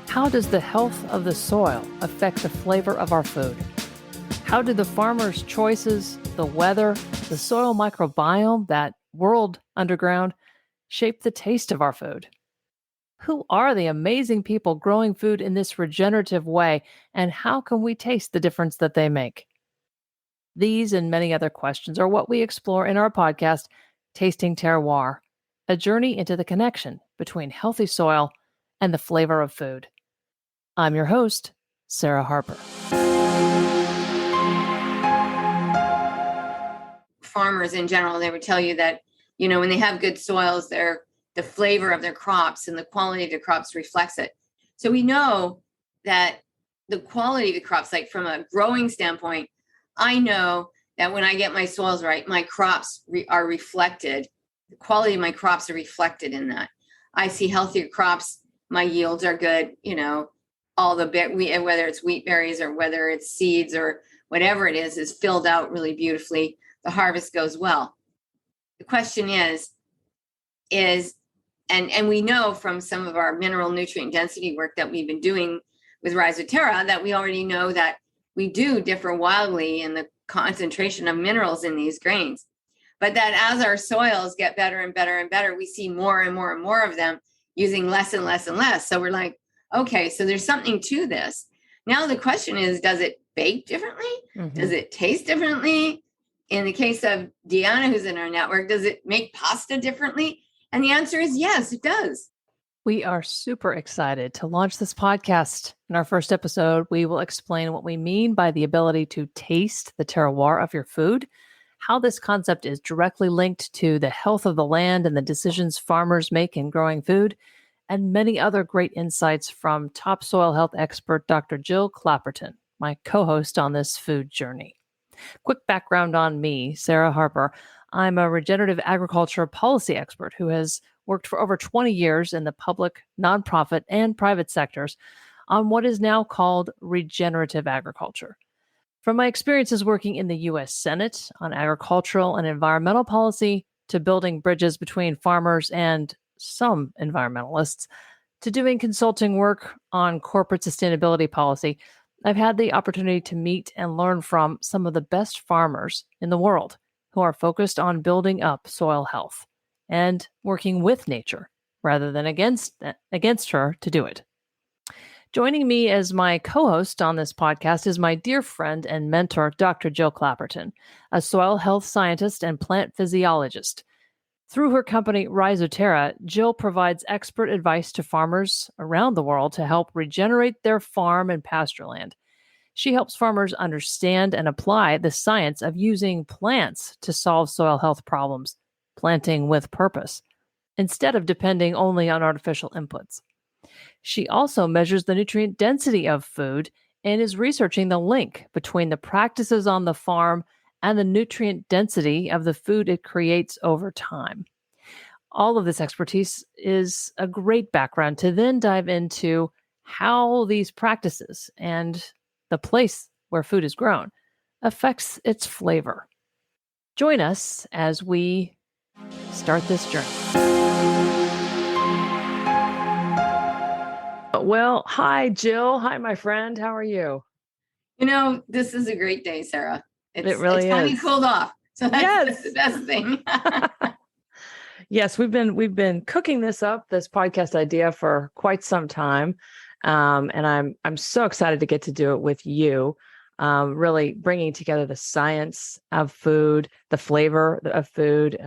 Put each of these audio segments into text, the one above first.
How does the health of the soil affect the flavor of our food? How do the farmers' choices, the weather, the soil microbiome, that world underground, shape the taste of our food? Who are the amazing people growing food in this regenerative way, and how can we taste the difference that they make? These and many other questions are what we explore in our podcast, Tasting Terroir, a journey into the connection between healthy soil and the flavor of food. I'm your host, Sarah Harper. Farmers in general, they would tell you that, when they have good soils, the flavor of their crops and the quality of the crops reflects it. So we know that the quality of the crops, like from a growing standpoint, I know that when I get my soils right, my crops are reflected. The quality of my crops are reflected in that. I see healthier crops, my yields are good, all the whether it's wheat berries or whether it's seeds or whatever it is filled out really beautifully. The harvest goes well. The question is, and we know from some of our mineral nutrient density work that we've been doing with Rhizoterra that we already know that we do differ wildly in the concentration of minerals in these grains. But that as our soils get better and better and better, we see more and more and more of them using less and less and less. So we're like, okay, so there's something to this. Now the question is, does it bake differently? Mm-hmm. Does it taste differently? In the case of Deanna, who's in our network, does it make pasta differently? And the answer is yes, it does. We are super excited to launch this podcast. In our first episode, we will explain what we mean by the ability to taste the terroir of your food, how this concept is directly linked to the health of the land and the decisions farmers make in growing food, and many other great insights from top soil health expert Dr. Jill Clapperton, my co-host on this food journey. Quick background on me, Sarah Harper. I'm a regenerative agriculture policy expert who has worked for over 20 years in the public, nonprofit, and private sectors on what is now called regenerative agriculture. From my experiences working in the U.S. Senate on agricultural and environmental policy, to building bridges between farmers and some environmentalists, to doing consulting work on corporate sustainability policy, I've had the opportunity to meet and learn from some of the best farmers in the world who are focused on building up soil health and working with nature rather than against her to do it. Joining me as my co-host on this podcast is my dear friend and mentor, Dr. Jill Clapperton, a soil health scientist and plant physiologist. Through her company, Rhizoterra, Jill provides expert advice to farmers around the world to help regenerate their farm and pasture land. She helps farmers understand and apply the science of using plants to solve soil health problems, planting with purpose, instead of depending only on artificial inputs. She also measures the nutrient density of food and is researching the link between the practices on the farm and the nutrient density of the food it creates over time. All of this expertise is a great background to then dive into how these practices and the place where food is grown affects its flavor. Join us as we start this journey. Well, hi, Jill. Hi, my friend. How are you? This is a great day, Sarah. It really it's finally cooled off. So that's the best thing. Yes, we've been cooking this podcast idea for quite some time. And I'm so excited to get to do it with you, really bringing together the science of food, the flavor of food,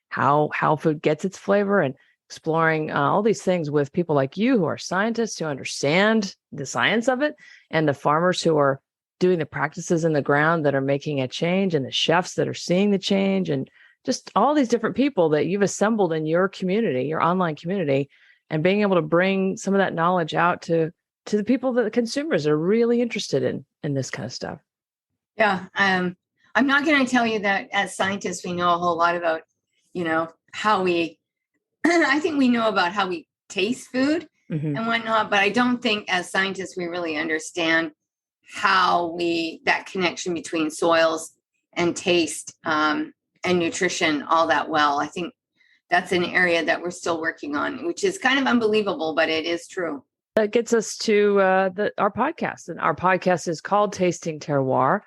how food gets its flavor, and exploring all these things with people like you who are scientists who understand the science of it, and the farmers who are doing the practices in the ground that are making a change, and the chefs that are seeing the change, and just all these different people that you've assembled in your community, your online community, and being able to bring some of that knowledge out to the people that the consumers are really interested in this kind of stuff. Yeah. I'm not going to tell you that as scientists, we know a whole lot about, how we, I think we know about how we taste food and whatnot, but I don't think as scientists, we really understand how that connection between soils and taste and nutrition all that well. I think that's an area that we're still working on, which is kind of unbelievable, but it is true. That gets us to our podcast, and our podcast is called Tasting Terroir,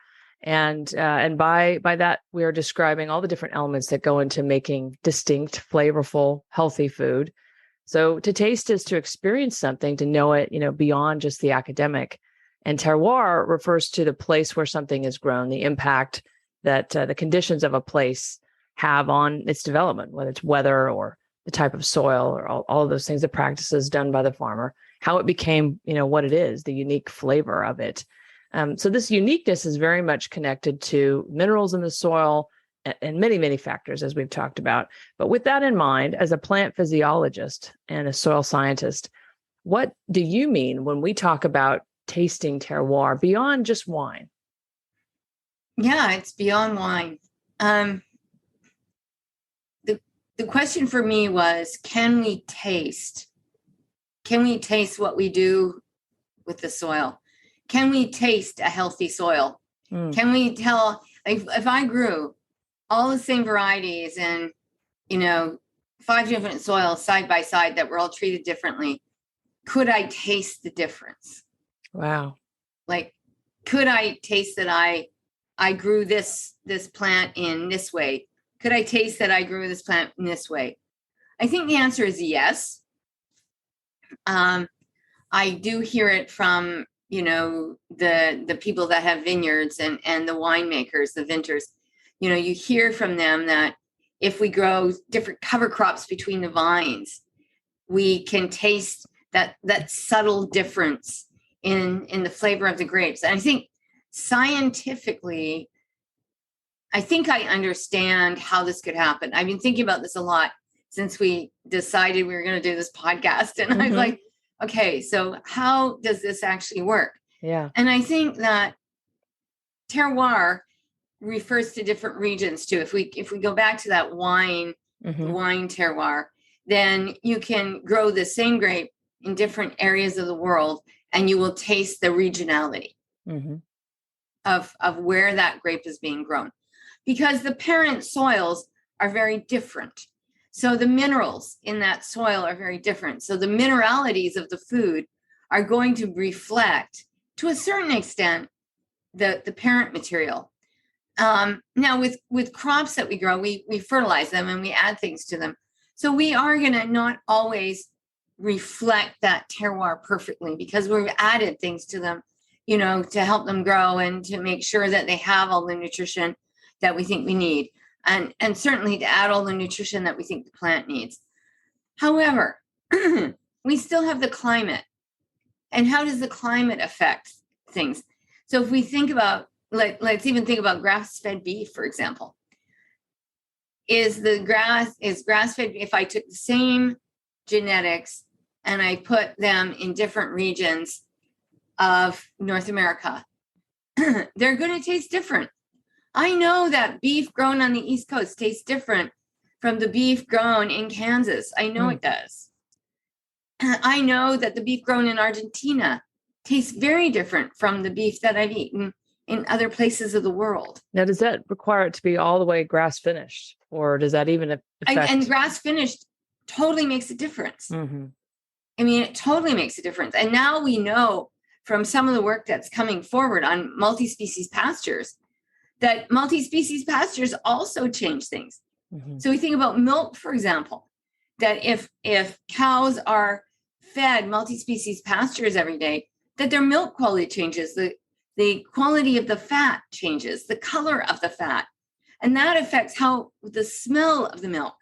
and by that we are describing all the different elements that go into making distinct, flavorful, healthy food. So to taste is to experience something, to know it, beyond just the academic. And terroir refers to the place where something is grown, the impact that the conditions of a place have on its development, whether it's weather or the type of soil or all of those things, the practices done by the farmer, how it became, what it is, the unique flavor of it. So this uniqueness is very much connected to minerals in the soil and many, many factors, as we've talked about. But with that in mind, as a plant physiologist and a soil scientist, what do you mean when we talk about tasting terroir beyond just wine? Yeah, it's beyond wine. The question for me was, can we taste what we do with the soil? Can we taste a healthy soil? Can we tell if I grew all the same varieties and 5 different soils side by side that were all treated differently, could I taste the difference? Wow. Like, could I taste that I grew this plant in this way? Could I taste that I grew this plant in this way? I think the answer is yes. I do hear it from, the people that have vineyards and the winemakers, the vintners. You hear from them that if we grow different cover crops between the vines, we can taste that subtle difference in the flavor of the grapes. And I think scientifically, I understand how this could happen. I've been thinking about this a lot since we decided we were going to do this podcast. And I was like, okay, so how does this actually work? Yeah. And I think that terroir refers to different regions too. If we go back to that wine terroir, then you can grow the same grape in different areas of the world, and you will taste the regionality of where that grape is being grown, because the parent soils are very different. So the minerals in that soil are very different. So the mineralities of the food are going to reflect, to a certain extent, the parent material. Now with crops that we grow, we fertilize them and we add things to them. So we are going to not always reflect that terroir perfectly, because we've added things to them, to help them grow and to make sure that they have all the nutrition that we think we need. And certainly to add all the nutrition that we think the plant needs. However, we still have the climate. And how does the climate affect things? So if we think about, let's even think about grass-fed beef, for example. Is grass-fed, if I took the same genetics and I put them in different regions of North America, they're going to taste different. I know that beef grown on the East Coast tastes different from the beef grown in Kansas. I know it does. I know that the beef grown in Argentina tastes very different from the beef that I've eaten in other places of the world. Now, does that require it to be all the way grass finished, or does that even affect? And grass finished totally makes a difference. I mean, it totally makes a difference. And now we know from some of the work that's coming forward on multi-species pastures that multi-species pastures also change things. So we think about milk, for example, that if cows are fed multi-species pastures every day, that their milk quality changes, the quality of the fat changes, the color of the fat. And that affects how the smell of the milk,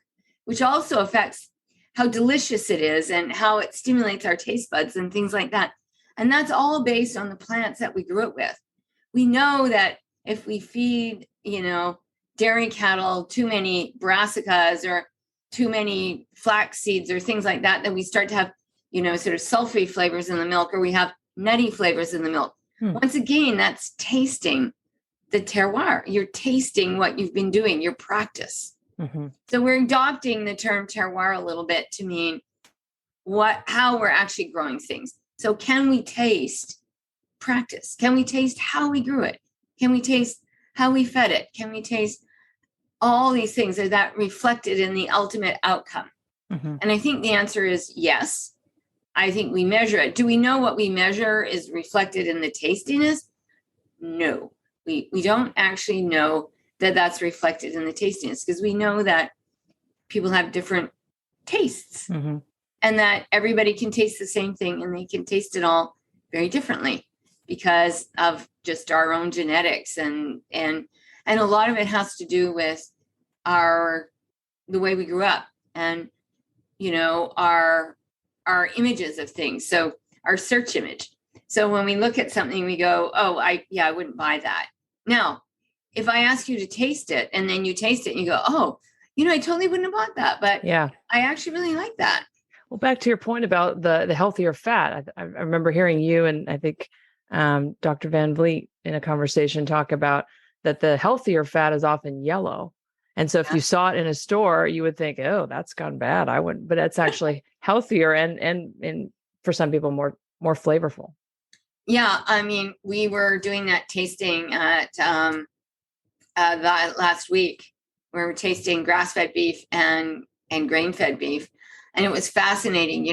which also affects how delicious it is and how it stimulates our taste buds and things like that. And that's all based on the plants that we grew it with. We know that if we feed, dairy cattle too many brassicas or too many flax seeds or things like that, then we start to have, sort of sulfate flavors in the milk, or we have nutty flavors in the milk. Once again, that's tasting the terroir. You're tasting what you've been doing, your practice. So we're adopting the term terroir a little bit to mean how we're actually growing things. So can we taste practice? Can we taste how we grew it? Can we taste how we fed it? Can we taste all these things? Are that reflected in the ultimate outcome? And I think the answer is yes. I think we measure it. Do we know what we measure is reflected in the tastiness? No, we don't actually know that that's reflected in the tastiness, because we know that people have different tastes, Mm-hmm. and that everybody can taste the same thing and they can taste it all very differently because of just our own genetics. And a lot of it has to do with the way we grew up, and, our images of things. So our search image. So when we look at something, we go, oh, I wouldn't buy that. Now, if I ask you to taste it and then you taste it and you go, oh, I totally wouldn't have bought that, but Yeah. I actually really like that. Well, back to your point about the healthier fat, I remember hearing you and I think Dr. Van Vliet in a conversation talk about that the healthier fat is often yellow. And so if you saw it in a store, you would think, oh, that's gone bad. I wouldn't, but it's actually healthier and for some people more flavorful. Yeah. I mean, we were doing that tasting at last week. We were tasting grass-fed beef and grain-fed beef. And it was fascinating.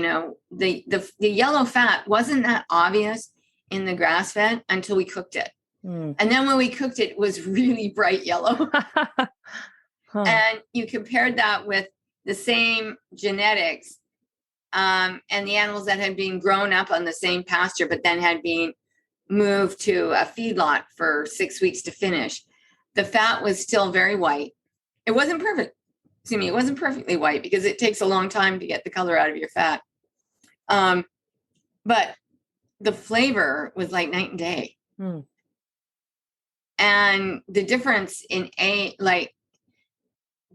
The yellow fat wasn't that obvious in the grass-fed until we cooked it. And then when we cooked it, it was really bright yellow. Huh. And you compared that with the same genetics and the animals that had been grown up on the same pasture, but then had been moved to a feedlot for 6 weeks to finish. The fat was still very white. It wasn't perfect. It wasn't perfectly white because it takes a long time to get the color out of your fat. But the flavor was like night and day. And the difference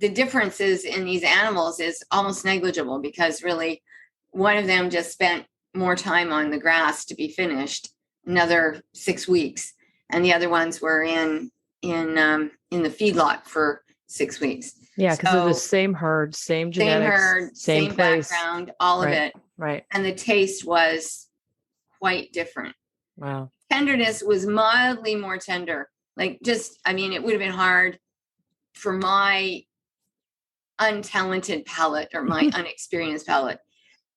the differences in these animals is almost negligible, because really one of them just spent more time on the grass to be finished, another 6 weeks, and the other ones were in the feedlot for 6 weeks. Yeah, because they're the same herd, same genetics, same place. Background, all of it. Right. And the taste was quite different. Wow. Tenderness was mildly more tender. It would have been hard for my untalented palate or my unexperienced palate.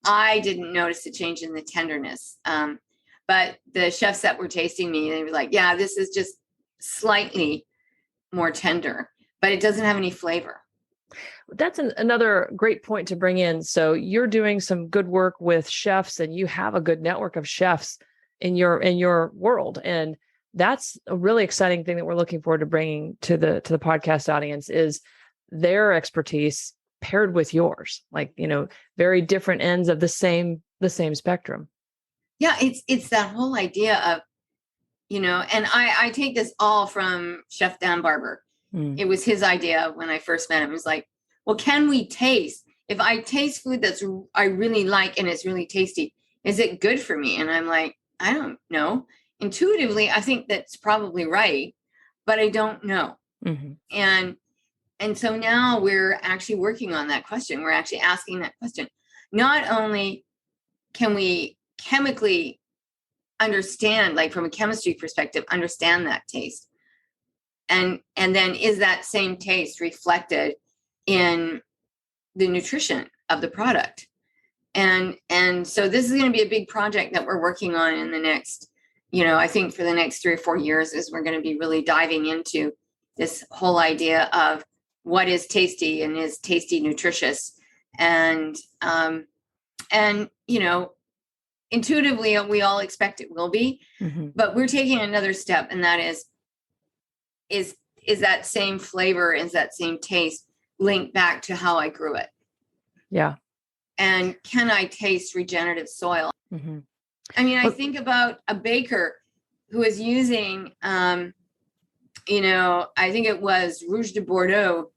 I didn't notice a change in the tenderness. But the chefs that were tasting me, they were like, yeah, this is just slightly more tender, but it doesn't have any flavor. That's another great point to bring in. So you're doing some good work with chefs, and you have a good network of chefs in your world. And that's a really exciting thing that we're looking forward to bringing to the podcast audience is their expertise paired with yours, very different ends of the same spectrum. Yeah, it's that whole idea of, and I take this all from Chef Dan Barber. It was his idea when I first met him. It was like, well, can we taste? If I taste food I really like and it's really tasty, is it good for me? And I'm like, I don't know. Intuitively, I think that's probably right, but I don't know. And so now we're actually working on that question. We're actually asking that question. Not only can we chemically understand, from a chemistry perspective, understand that taste, and then is that same taste reflected in the nutrition of the product? And so this is going to be a big project that we're working on in the next, I think for the next 3 or 4 years, is we're going to be really diving into this whole idea of what is tasty and is tasty nutritious. And intuitively we all expect it will be, but we're taking another step, and that is that same flavor, is that same taste linked back to how I grew it? Yeah. And can I taste regenerative soil? I think about a baker who is using, I think it was Rouge de Bordeaux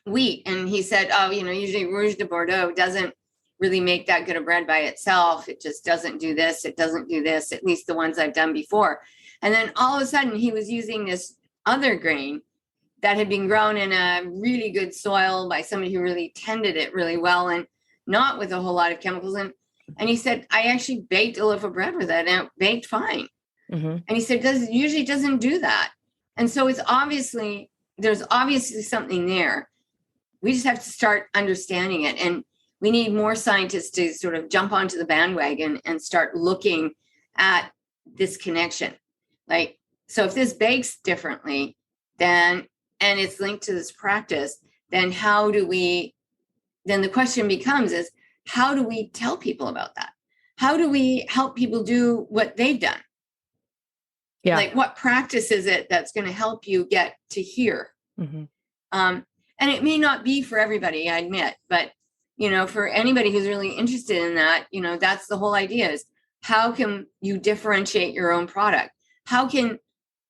wheat. And he said, usually Rouge de Bordeaux doesn't really make that good a bread by itself. It just doesn't do this. It doesn't do this, at least the ones I've done before. And then all of a sudden he was using this other grain that had been grown in a really good soil by somebody who really tended it really well and not with a whole lot of chemicals. And he said, I actually baked a loaf of bread with it and it baked fine. And he said, usually doesn't do that. And so there's obviously something there. We just have to start understanding it. And we need more scientists to sort of jump onto the bandwagon and start looking at this connection. Like, so if this bakes differently, then, and it's linked to this practice, then then the question becomes is, how do we tell people about that? How do we help people do what they've done? Yeah. Like, what practice is it that's going to help you get to here? And it may not be for everybody, I admit, but, for anybody who's really interested in that, that's the whole idea is, how can you differentiate your own product? How can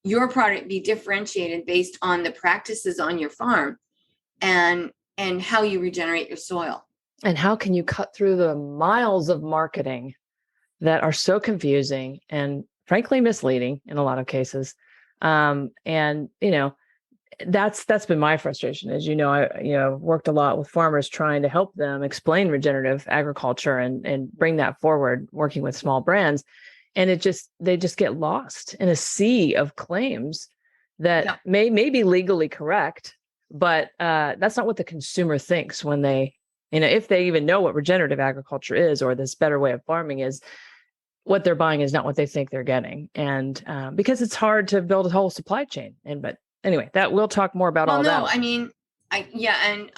your product be differentiated based on the practices on your farm and how you regenerate your soil? And how can you cut through the miles of marketing that are so confusing and frankly misleading in a lot of cases? That's been my frustration. As I worked a lot with farmers trying to help them explain regenerative agriculture and bring that forward, working with small brands. And they just get lost in a sea of claims that may be legally correct, but that's not what the consumer thinks when they, if they even know what regenerative agriculture is or this better way of farming is. What they're buying is not what they think they're getting, and because it's hard to build a whole supply chain. But anyway, that we'll talk more about all that. I mean, and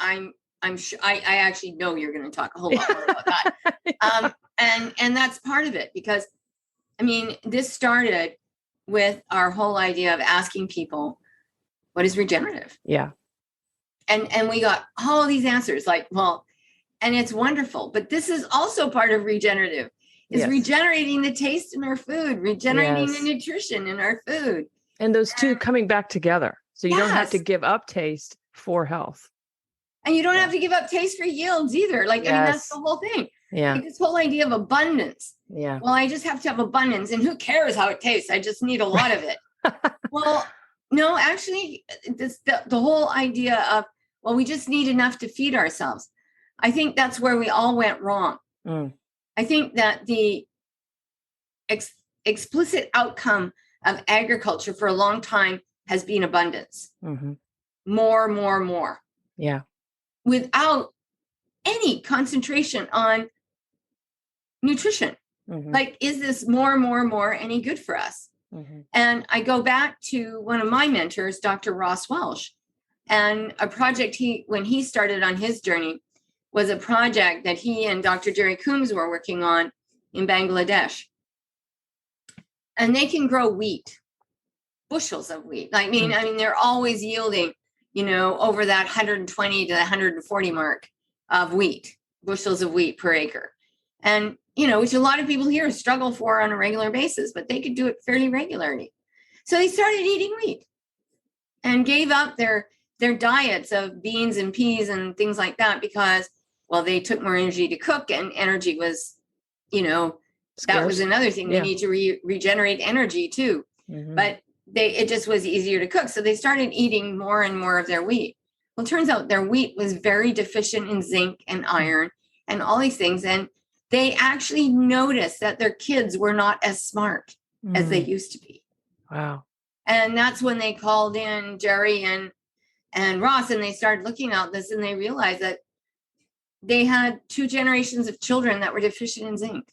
I'm sure I actually know you're going to talk a whole lot more about that. And that's part of it, because I mean, this started with our whole idea of asking people, what is regenerative? Yeah. And we got all these answers like, well, and it's wonderful, but this is also part of regenerative, is regenerating the taste in our food, regenerating the nutrition in our food. And those two coming back together. So you don't have to give up taste for health. And you don't have to give up taste for yields either. Like, I mean, that's the whole thing. Yeah. Like, this whole idea of abundance. Yeah. Well, I just have to have abundance, and who cares how it tastes? I just need a lot of it. Well, no, actually, the whole idea of, well, we just need enough to feed ourselves. I think that's where we all went wrong. I think that the explicit outcome of agriculture for a long time has been abundance. More. Yeah. Without any concentration on nutrition. Like, is this more any good for us? And I go back to one of my mentors, Dr. Ross Welsh, and a project when he started on his journey was a project that he and Dr. Jerry Coombs were working on in Bangladesh. And they can grow wheat, bushels of wheat. I mean, they're always yielding, over that 120 to 140 mark of wheat, bushels of wheat per acre. And, which a lot of people here struggle for on a regular basis, but they could do it fairly regularly. So they started eating wheat and gave up their diets of beans and peas and things like that because, well, they took more energy to cook, and energy was, that was another thing. They need to regenerate energy too. But it just was easier to cook. So they started eating more and more of their wheat. Well, it turns out their wheat was very deficient in zinc and iron and all these things. And they actually noticed that their kids were not as smart as they used to be. Wow. And that's when they called in Jerry and Ross, and they started looking at this, and they realized that they had 2 generations of children that were deficient in zinc,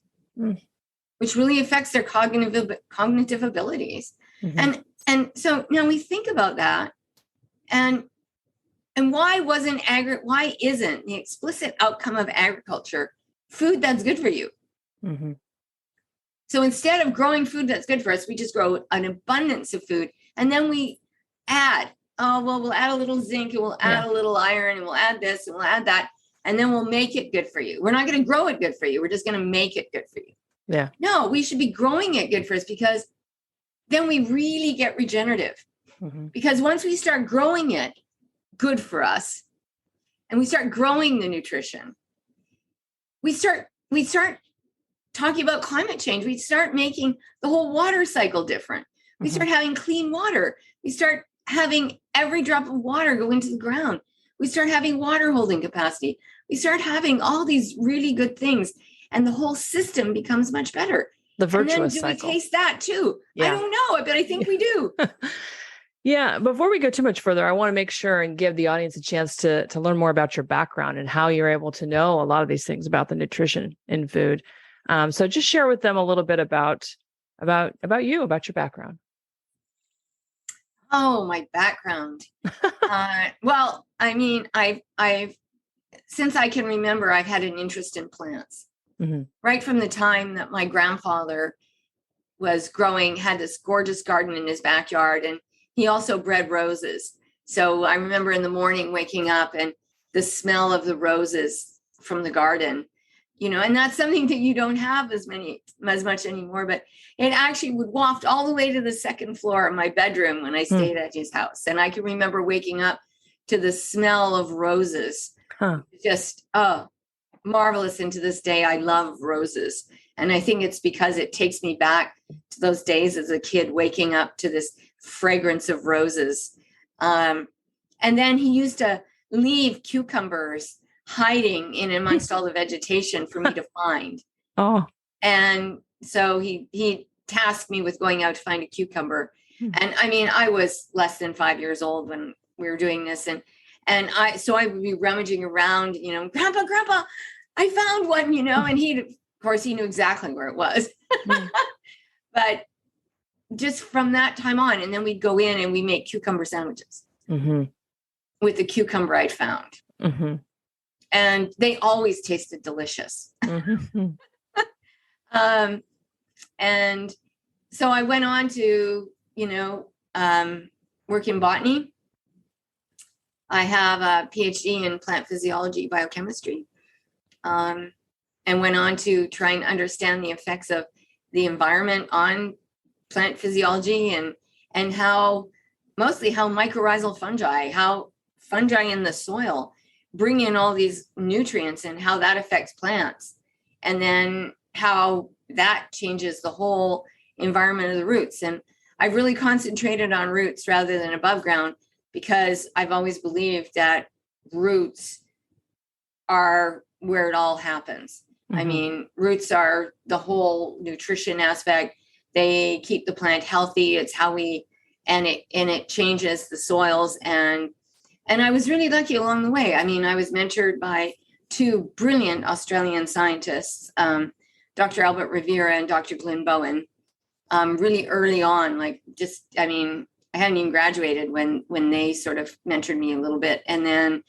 which really affects their cognitive abilities. And so now we think about that, and why isn't the explicit outcome of agriculture food that's good for you? So instead of growing food that's good for us, we just grow an abundance of food, and then we add, we'll add a little zinc, and we'll add a little iron, and we'll add this, and we'll add that, and then we'll make it good for you. We're not going to grow it good for you. We're just going to make it good for you. Yeah. No, we should be growing it good for us, because then we really get regenerative. Because once we start growing it good for us, and we start growing the nutrition, we start talking about climate change. We start making the whole water cycle different. We start having clean water. We start having every drop of water go into the ground. We start having water holding capacity. We start having all these really good things, and the whole system becomes much better. The virtuous cycle. And then do we taste that too? I don't know, but I think we do. Yeah. Before we go too much further, I want to make sure and give the audience a chance to learn more about your background and how you're able to know a lot of these things about the nutrition in food. So just share with them a little bit about you, about your background. Oh, my background. Well, I mean, I've since I can remember, I've had an interest in plants. Mm-hmm. Right from the time that my grandfather had this gorgeous garden in his backyard, and he also bred roses. So I remember in the morning waking up and the smell of the roses from the garden, and that's something that you don't have as much anymore, but it actually would waft all the way to the second floor of my bedroom when I stayed at his house. And I can remember waking up to the smell of roses. Just, marvelous. And to this day, I love roses. And I think it's because it takes me back to those days as a kid, waking up to this fragrance of roses. And then he used to leave cucumbers hiding in amongst all the vegetation for me to find. Oh. And so he tasked me with going out to find a cucumber. And I mean, I was less than 5 years old when we were doing this. And I would be rummaging around, Grandpa, I found one, and of course he knew exactly where it was. But just from that time on, and then we'd go in and we make cucumber sandwiches with the cucumber I'd found. And they always tasted delicious. And so I went on to, work in botany. I have a PhD in plant physiology, biochemistry, and went on to try and understand the effects of the environment on plant physiology and how mycorrhizal fungi, how fungi in the soil bring in all these nutrients and how that affects plants, and then how that changes the whole environment of the roots. And I've really concentrated on roots rather than above ground, because I've always believed that roots are where it all happens. I mean, roots are the whole nutrition aspect. They keep the plant healthy. It's how it changes the soils. And I was really lucky along the way. I mean, I was mentored by two brilliant Australian scientists, Dr. Albert Rivera and Dr. Glenn Bowen, really early on. I hadn't even graduated when they sort of mentored me a little bit. And then,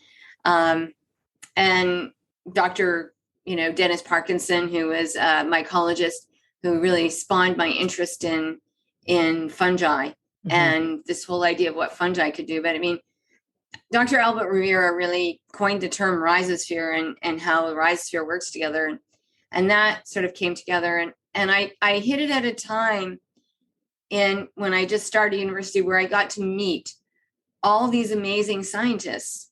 and Dr. Dennis Parkinson, who was a mycologist, who really spawned my interest in fungi and this whole idea of what fungi could do. But I mean, Dr. Albert Rivera really coined the term rhizosphere and how the rhizosphere works together. And that sort of came together. And I hit it at a time when I just started university where I got to meet all these amazing scientists,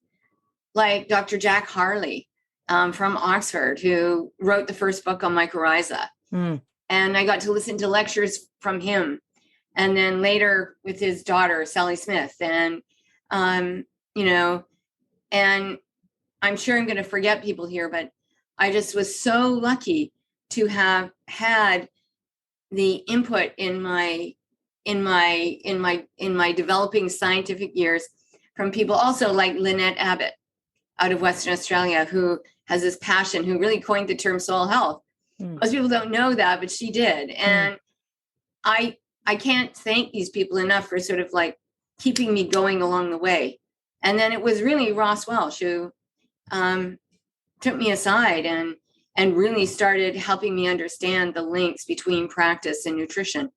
like Dr. Jack Harley from Oxford, who wrote the first book on mycorrhiza. And I got to listen to lectures from him. And then later with his daughter, Sally Smith. And, and I'm sure I'm going to forget people here, but I just was so lucky to have had the input in my developing scientific years from people also like Lynette Abbott out of Western Australia, who has this passion, who really coined the term soil health. Most people don't know that, but she did. And I can't thank these people enough for sort of like keeping me going along the way. And then it was really Ross Welsh who took me aside and really started helping me understand the links between practice and nutrition.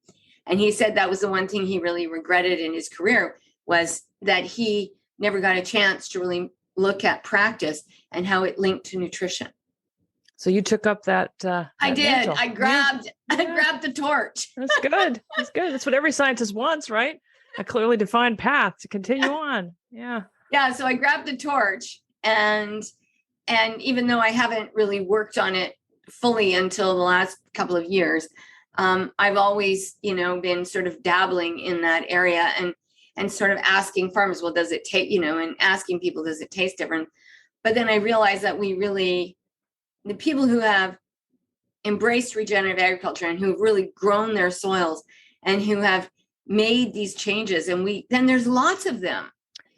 And he said that was the one thing he really regretted in his career, was that he never got a chance to really look at practice and how it linked to nutrition. So you took up that. I did. Mantle. I grabbed the torch. That's good. That's good. That's what every scientist wants, right? A clearly defined path to continue on. Yeah. Yeah. So I grabbed the torch, and even though I haven't really worked on it fully until the last couple of years, I've always, been sort of dabbling in that area and sort of asking farmers, well, does it taste, and asking people, does it taste different? But then I realized that the people who have embraced regenerative agriculture and who've really grown their soils and who have made these changes, and then there's lots of them.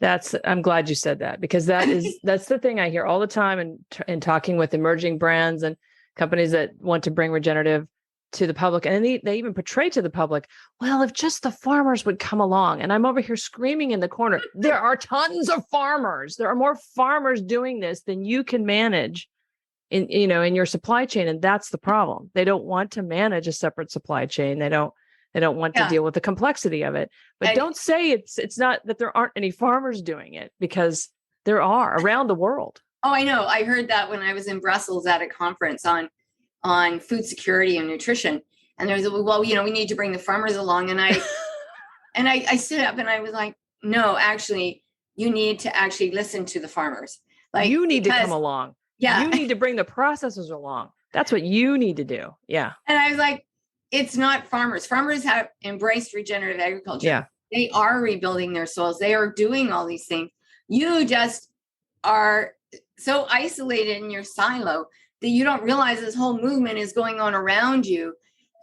I'm glad you said that, because that's the thing I hear all the time in talking with emerging brands and companies that want to bring regenerative to the public. And they even portray to the public, well, if just the farmers would come along. And I'm over here screaming in the corner, there are tons of farmers. There are more farmers doing this than you can manage in your supply chain. And that's the problem. They don't want to manage a separate supply chain. They don't want to deal with the complexity of it. But don't say it's not that there aren't any farmers doing it, because there are around the world. Oh, I know. I heard that when I was in Brussels at a conference on food security and nutrition. And there was, well, we need to bring the farmers along. And I stood up and I was like, no, actually, you need to actually listen to the farmers. Like, you need to come along. Yeah. You need to bring the processors along. That's what you need to do. Yeah. And I was like, it's not farmers. Farmers have embraced regenerative agriculture. Yeah. They are rebuilding their soils. They are doing all these things. You just are so isolated in your silo that you don't realize this whole movement is going on around you.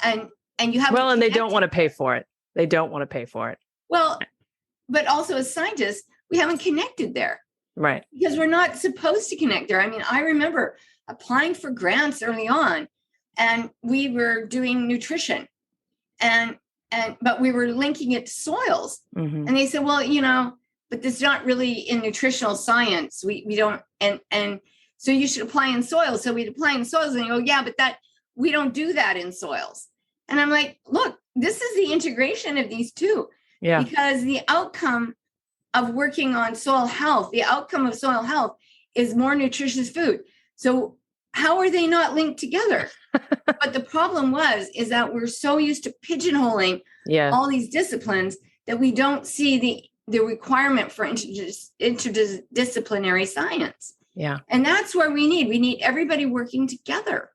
And you have and they don't want to pay for it. They don't want to pay for it. Well, but also as scientists, we haven't connected there. Right. Because we're not supposed to connect there. I mean, I remember applying for grants early on, and we were doing nutrition but we were linking it to soils. Mm-hmm. And they said, well, but this is not really in nutritional science. We don't, and so you should apply in soils. So we'd apply in soils, and they go, yeah, but we don't do that in soils. And I'm like, look, this is the integration of these two. Yeah. Because the outcome of working on soil health, the outcome of soil health is more nutritious food. So how are they not linked together? But the problem is that we're so used to pigeonholing all these disciplines that we don't see the requirement for interdisciplinary science. Yeah. And that's where we need everybody working together.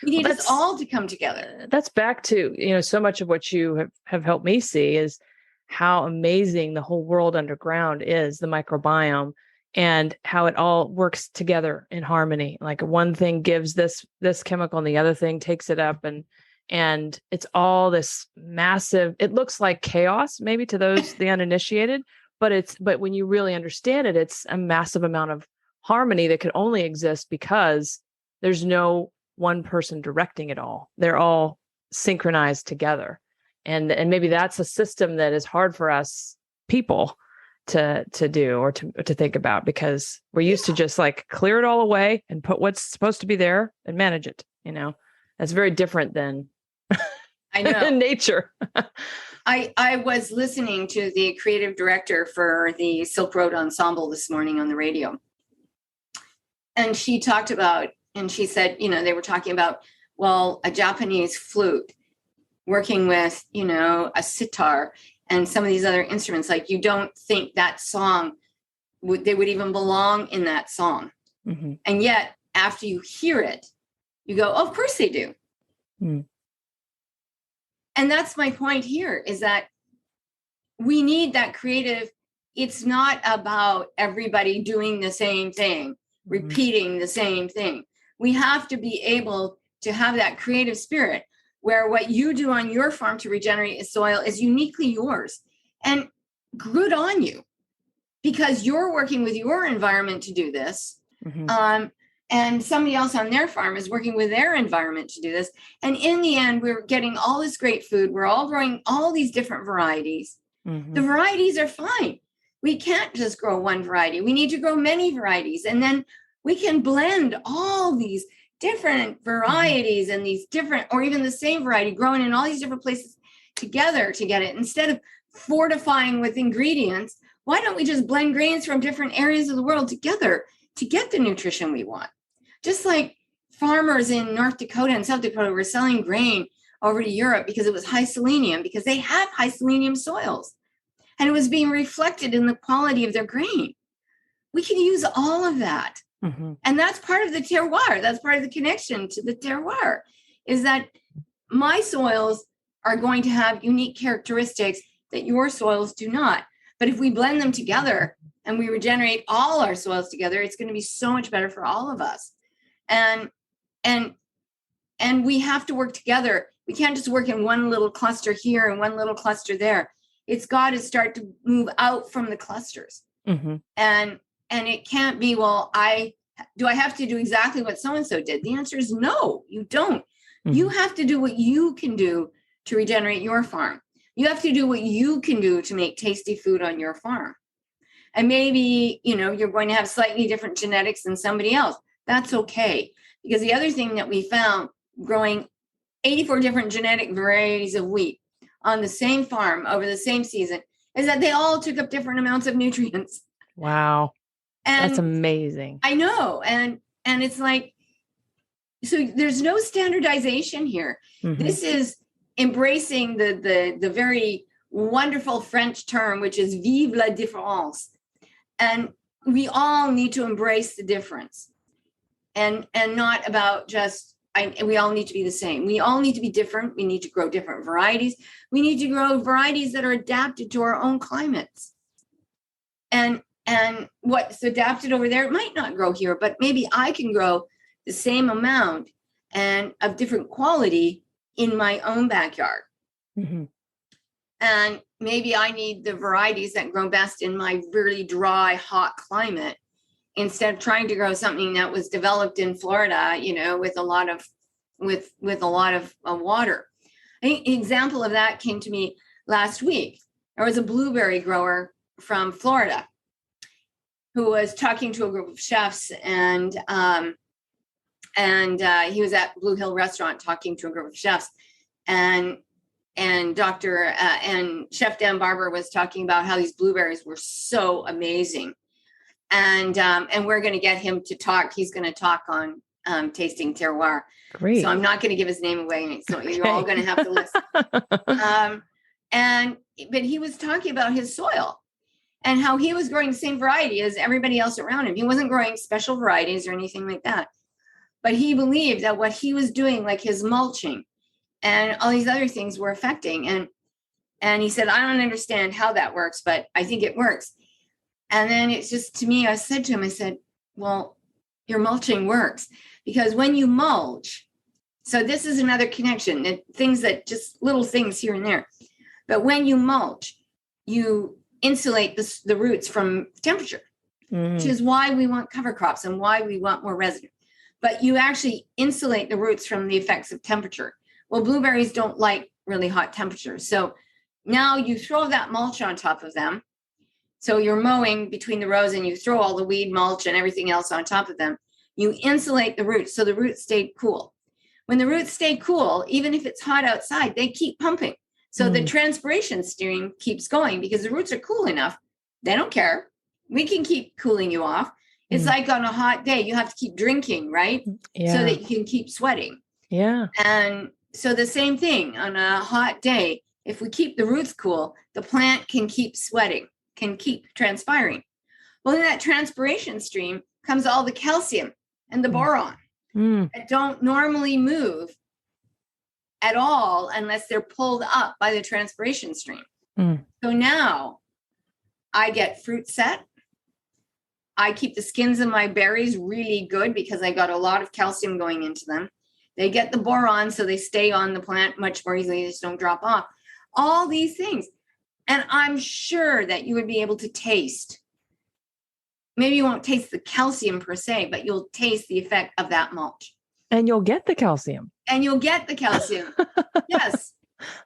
We need us all to come together. That's back to, so much of what you have helped me see is how amazing the whole world underground is, the microbiome, and how it all works together in harmony. Like one thing gives this chemical and the other thing takes it up, and it's all this massive, it looks like chaos maybe to the uninitiated, but when you really understand it, it's a massive amount of harmony that could only exist because there's no one person directing it all. They're all synchronized together. And maybe that's a system that is hard for us people to do or to think about, because we're used to just like clear it all away and put what's supposed to be there and manage it. That's very different than I know in nature. I was listening to the creative director for the Silk Road Ensemble this morning on the radio. And she talked about, and she said, they were talking about, a Japanese flute working with, a sitar and some of these other instruments. Like, you don't think that song they would even belong in that song. Mm-hmm. And yet after you hear it, you go, oh, of course they do. Mm. And that's my point here, is that we need that creative. It's not about everybody doing the same thing, repeating the same thing. We have to be able to have that creative spirit where what you do on your farm to regenerate a soil is uniquely yours. And good on you, because you're working with your environment to do this. Mm-hmm. And somebody else on their farm is working with their environment to do this. And in the end, we're getting all this great food. We're all growing all these different varieties. Mm-hmm. The varieties are fine. We can't just grow one variety. We need to grow many varieties. And then we can blend all these different varieties and these different, or even the same variety growing in all these different places together to get it. Instead of fortifying with ingredients, why don't we just blend grains from different areas of the world together to get the nutrition we want? Just like farmers in North Dakota and South Dakota were selling grain over to Europe because it was high selenium, because they have high selenium soils, and it was being reflected in the quality of their grain. We can use all of that. Mm-hmm. And that's part of the terroir. That's part of the connection to the terroir, is that my soils are going to have unique characteristics that your soils do not. But if we blend them together and we regenerate all our soils together, it's going to be so much better for all of us. And we have to work together. We can't just work in one little cluster here and one little cluster there. It's got to start to move out from the clusters. Mm-hmm. And it can't be, well, I have to do exactly what so-and-so did? The answer is no, you don't. Mm-hmm. You have to do what you can do to regenerate your farm. You have to do what you can do to make tasty food on your farm. And maybe, you're going to have slightly different genetics than somebody else. That's okay. Because the other thing that we found growing 84 different genetic varieties of wheat on the same farm over the same season is that they all took up different amounts of nutrients. Wow. And that's amazing. I know. And it's like, so there's no standardization here. Mm-hmm. This is embracing the very wonderful French term, which is vive la différence. And we all need to embrace the difference and not about just, we all need to be the same. We all need to be different. We need to grow different varieties. We need to grow varieties that are adapted to our own climates. And what's adapted over there, it might not grow here, but maybe I can grow the same amount and of different quality in my own backyard. Mm-hmm. And maybe I need the varieties that grow best in my really dry, hot climate, instead of trying to grow something that was developed in Florida, with a lot of water. I think an example of that came to me last week. There was a blueberry grower from Florida who was talking to a group of chefs, and he was at Blue Hill Restaurant talking to a group of chefs, and Chef Dan Barber was talking about how these blueberries were so amazing. And we're going to get him to talk. He's going to talk on tasting terroir. Great. So I'm not going to give his name away. So okay. You're all going to have to listen. But he was talking about his soil and how he was growing the same variety as everybody else around him. He wasn't growing special varieties or anything like that. But he believed that what he was doing, like his mulching and all these other things, were affecting. And he said, I don't understand how that works, but I think it works. And then it's just, to me, I said to him, I said, well, your mulching works because when you mulch, so this is another connection, things that just little things here and there. But when you mulch, you insulate the roots from temperature, which is why we want cover crops and why we want more residue. But you actually insulate the roots from the effects of temperature. Well, blueberries don't like really hot temperatures. So now you throw that mulch on top of them. So you're mowing between the rows and you throw all the weed mulch and everything else on top of them. You insulate the roots so the roots stay cool. When the roots stay cool, even if it's hot outside, they keep pumping. So the transpiration stream keeps going because the roots are cool enough. They don't care. We can keep cooling you off. It's like on a hot day, you have to keep drinking, right? Yeah. So that you can keep sweating. Yeah. And so the same thing on a hot day, if we keep the roots cool, the plant can keep sweating, can keep transpiring. Well, in that transpiration stream comes all the calcium and the boron that don't normally move at all unless they're pulled up by the transpiration stream. So now I get fruit set. I keep the skins of my berries really good because I got a lot of calcium going into them. They get the boron, so they stay on the plant much more easily. They just don't drop off. All these things. And I'm sure that you would be able to taste. Maybe you won't taste the calcium per se, but you'll taste the effect of that mulch. And you'll get the calcium. Yes.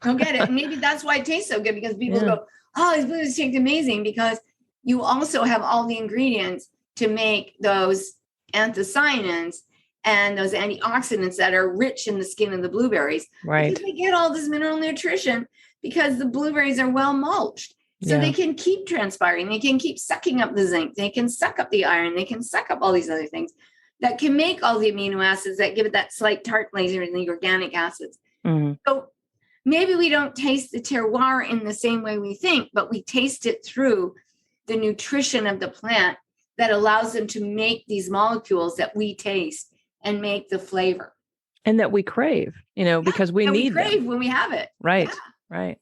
You'll get it. And maybe that's why it tastes so good, because people go, oh, these blueberries taste amazing, because you also have all the ingredients to make those anthocyanins and those antioxidants that are rich in the skin of the blueberries. Right. Because they get all this mineral nutrition because the blueberries are well mulched. So they can keep transpiring. They can keep sucking up the zinc. They can suck up the iron. They can suck up all these other things that can make all the amino acids that give it that slight tart flavor and the organic acids. So maybe we don't taste the terroir in the same way we think, but we taste it through the nutrition of the plant that allows them to make these molecules that we taste and make the flavor. And that we crave, because we need them. We crave when we have it. Right, right.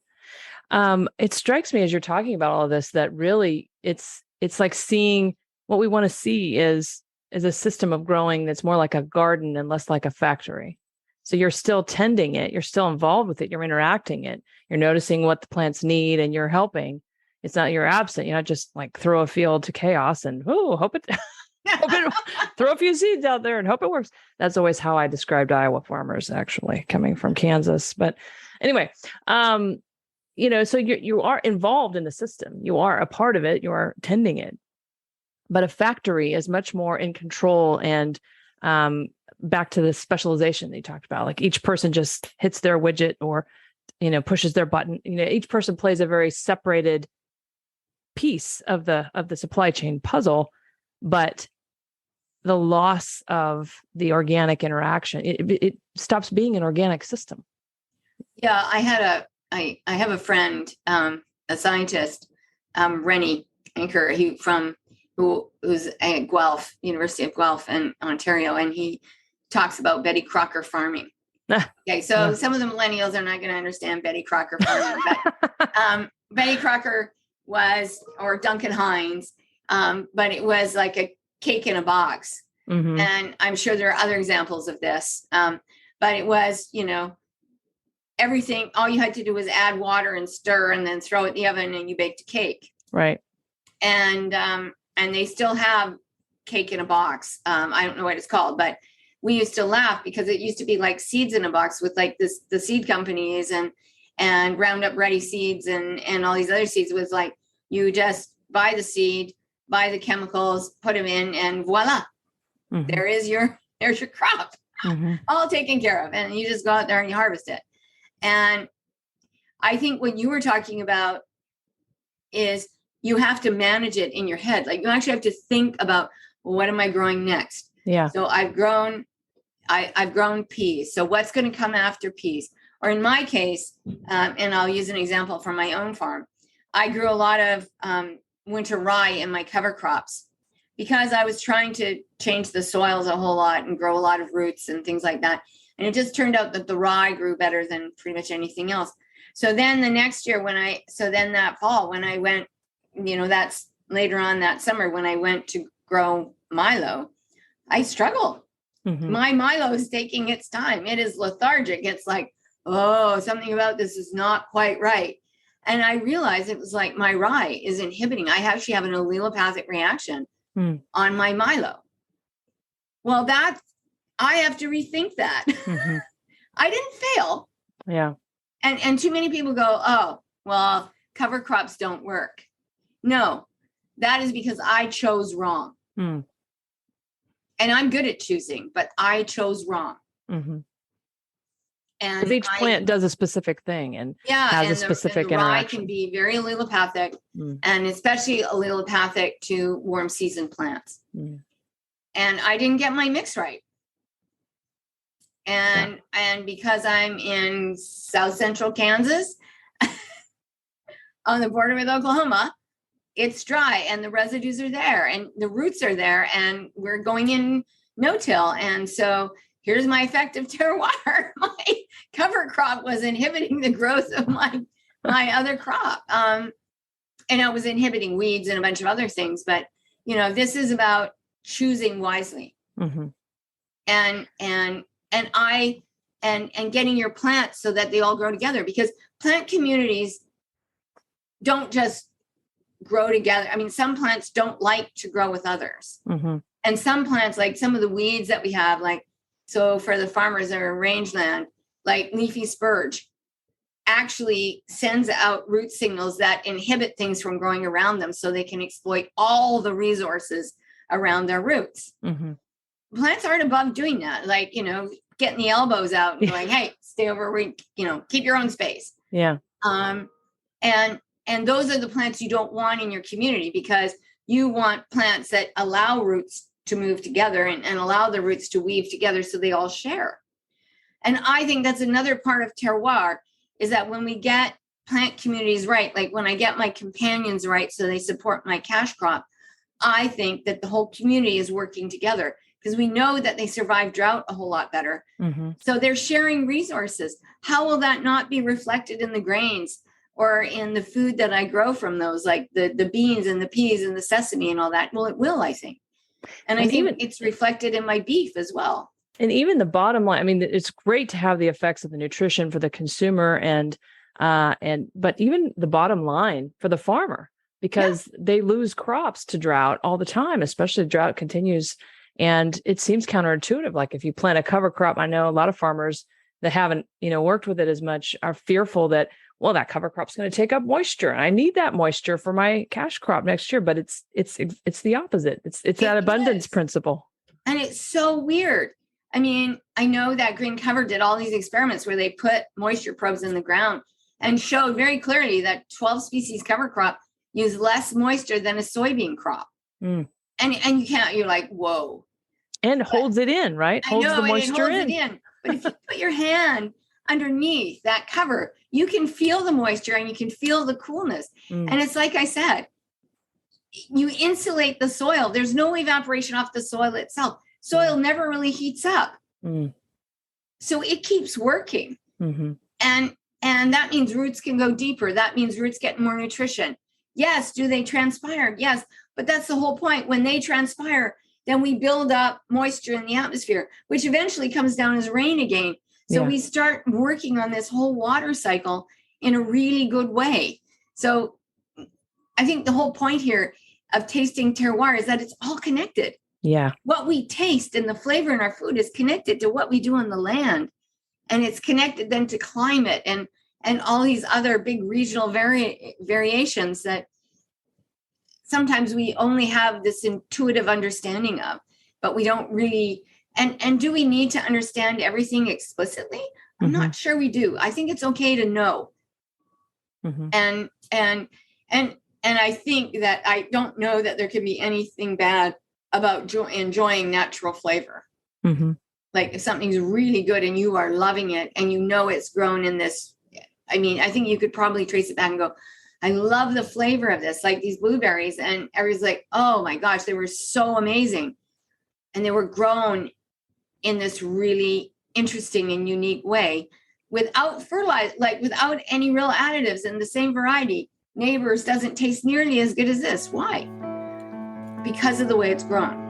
It strikes me as you're talking about all of this, that really it's like seeing what we want to see is a system of growing that's more like a garden and less like a factory. So you're still tending it. You're still involved with it. You're interacting it. You're noticing what the plants need and you're helping. It's not you're absent. You're not just like throw a field to chaos and hope it, throw a few seeds out there and hope it works. That's always how I described Iowa farmers, actually, coming from Kansas. But anyway, so you are involved in the system. You are a part of it. You are tending it. But a factory is much more in control and back to the specialization that you talked about. Like each person just hits their widget or, pushes their button. Each person plays a very separated piece of the supply chain puzzle, but the loss of the organic interaction, it stops being an organic system. Yeah, I have a friend, a scientist, Rennie Anker, who's at Guelph, University of Guelph in Ontario, and he talks about Betty Crocker farming. Okay, so some of the millennials are not going to understand Betty Crocker farming, but Betty Crocker or Duncan Hines, but it was like a cake in a box. Mm-hmm. And I'm sure there are other examples of this, but it was, everything, all you had to do was add water and stir and then throw it in the oven and you baked a cake. Right. And they still have cake in a box. I don't know what it's called, but we used to laugh because it used to be like seeds in a box with like the seed companies and Roundup Ready seeds and all these other seeds. Was like, you just buy the seed, buy the chemicals, put them in, and voila, mm-hmm. there's your crop, mm-hmm. all taken care of. And you just go out there and you harvest it. And I think what you were talking about is you have to manage it in your head. Like you actually have to think about, well, what am I growing next? Yeah. So I've grown peas. So what's going to come after peas? Or in my case, and I'll use an example from my own farm. I grew a lot of winter rye in my cover crops because I was trying to change the soils a whole lot and grow a lot of roots and things like that. And it just turned out that the rye grew better than pretty much anything else. So then the next year that fall when I went, that's later on that summer when I went to grow Milo, I struggled. Mm-hmm. My Milo is taking its time. It is lethargic. It's like, oh, something about this is not quite right. And I realized it was like my rye is inhibiting. I actually have an allelopathic reaction on my Milo. Well, I have to rethink that. Mm-hmm. I didn't fail. Yeah. And too many people go, oh, well, cover crops don't work. No, that is because I chose wrong. Mm. And I'm good at choosing, but I chose wrong. Mm-hmm. And because each plant does a specific thing and has a specific interaction. Rye can be very allelopathic, and especially allelopathic to warm season plants. Mm. And I didn't get my mix right. And because I'm in South Central Kansas, on the border with Oklahoma, it's dry and the residues are there and the roots are there and we're going in no-till. And so here's my effective terroir. My cover crop was inhibiting the growth of my other crop. And I was inhibiting weeds and a bunch of other things. But, this is about choosing wisely. Mm-hmm. And getting your plants so that they all grow together, because plant communities don't just grow together. I mean, some plants don't like to grow with others. Mm-hmm. And some plants, like some of the weeds that we have, so for the farmers that are in rangeland, like leafy spurge, actually sends out root signals that inhibit things from growing around them so they can exploit all the resources around their roots. Mm-hmm. Plants aren't above doing that. Getting the elbows out and going, hey, stay over, keep your own space. Yeah. And those are the plants you don't want in your community, because you want plants that allow roots to move together and allow the roots to weave together so they all share. And I think that's another part of terroir, is that when we get plant communities right, like when I get my companions right so they support my cash crop, I think that the whole community is working together, because we know that they survive drought a whole lot better. Mm-hmm. So they're sharing resources. How will that not be reflected in the grains or in the food that I grow from those, like the beans and the peas and the sesame and all that? Well, it will, I think. And I think it's reflected in my beef as well. And even the bottom line, I mean, it's great to have the effects of the nutrition for the consumer but even the bottom line for the farmer, because they lose crops to drought all the time, especially if drought continues. And it seems counterintuitive. Like if you plant a cover crop, I know a lot of farmers that haven't, worked with it as much are fearful that, well, that cover crop's going to take up moisture. I need that moisture for my cash crop next year. But it's the opposite. It's that abundance principle. And it's so weird. I mean, I know that Green Cover did all these experiments where they put moisture probes in the ground and showed very clearly that 12 species cover crop use less moisture than a soybean crop. And you're like, whoa. And holds it in, right? Holds the moisture in. But if you put your hand underneath that cover, you can feel the moisture and you can feel the coolness. And it's like I said, you insulate the soil. There's no evaporation off the soil itself. Soil never really heats up. So it keeps working. And that means roots can go deeper. That means roots get more nutrition. Yes. Do they transpire? Yes. But that's the whole point. When they transpire, then we build up moisture in the atmosphere, which eventually comes down as rain again. So we start working on this whole water cycle in a really good way. So I think the whole point here of tasting terroir is that it's all connected. Yeah. What we taste and the flavor in our food is connected to what we do on the land. And it's connected then to climate and all these other big regional variations that sometimes we only have this intuitive understanding of, but we don't really. And do we need to understand everything explicitly? I'm not sure we do. I think it's okay to know. And I think that I don't know that there can be anything bad about enjoying natural flavor. Like if something's really good and you are loving it and it's grown in this, I mean, I think you could probably trace it back and go, I love the flavor of this, like these blueberries. And everybody's like, oh my gosh, they were so amazing. And they were grown in this really interesting and unique way without without any real additives in the same variety. Neighbors doesn't taste nearly as good as this. Why? Because of the way it's grown.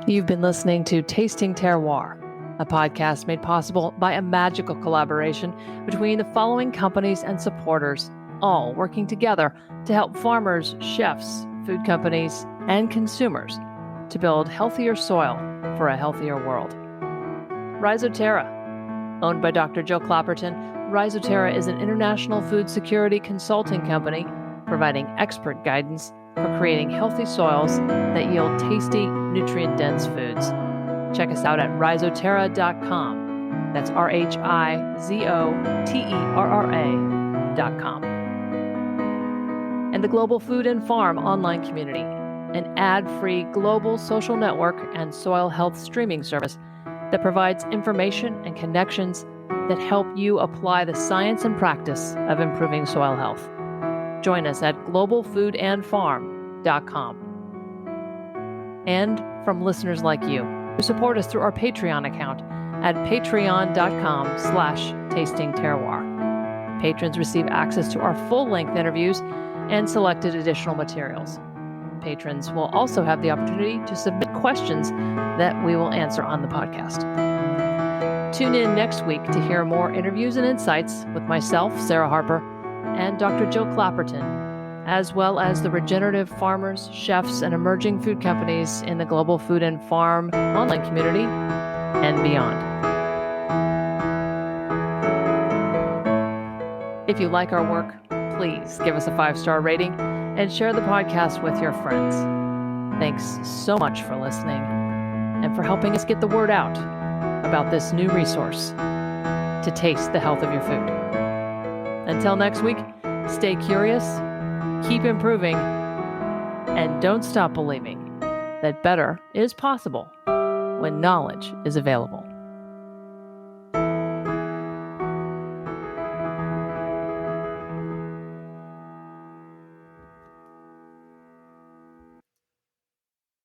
You've been listening to Tasting Terroir, a podcast made possible by a magical collaboration between the following companies and supporters, all working together to help farmers, chefs, food companies, and consumers to build healthier soil for a healthier world. Rhizoterra. Owned by Dr. Jill Clapperton, Rhizoterra is an international food security consulting company providing expert guidance for creating healthy soils that yield tasty, nutrient-dense foods. Check us out at rhizoterra.com. That's RHIZOTERRA.com. And the Global Food and Farm online community, an ad-free global social network and soil health streaming service that provides information and connections that help you apply the science and practice of improving soil health. Join us at globalfoodandfarm.com. And from listeners like you who support us through our Patreon account at patreon.com/tastingterroir. Patrons receive access to our full-length interviews and selected additional materials. Patrons will also have the opportunity to submit questions that we will answer on the podcast. Tune in next week to hear more interviews and insights with myself, Sarah Harper, and Dr. Jill Clapperton, as well as the regenerative farmers, chefs, and emerging food companies in the Global Food and Farm online community and beyond. If you like our work, please give us a 5-star rating and share the podcast with your friends. Thanks so much for listening and for helping us get the word out about this new resource to taste the health of your food. Until next week, stay curious, keep improving, and don't stop believing that better is possible when knowledge is available.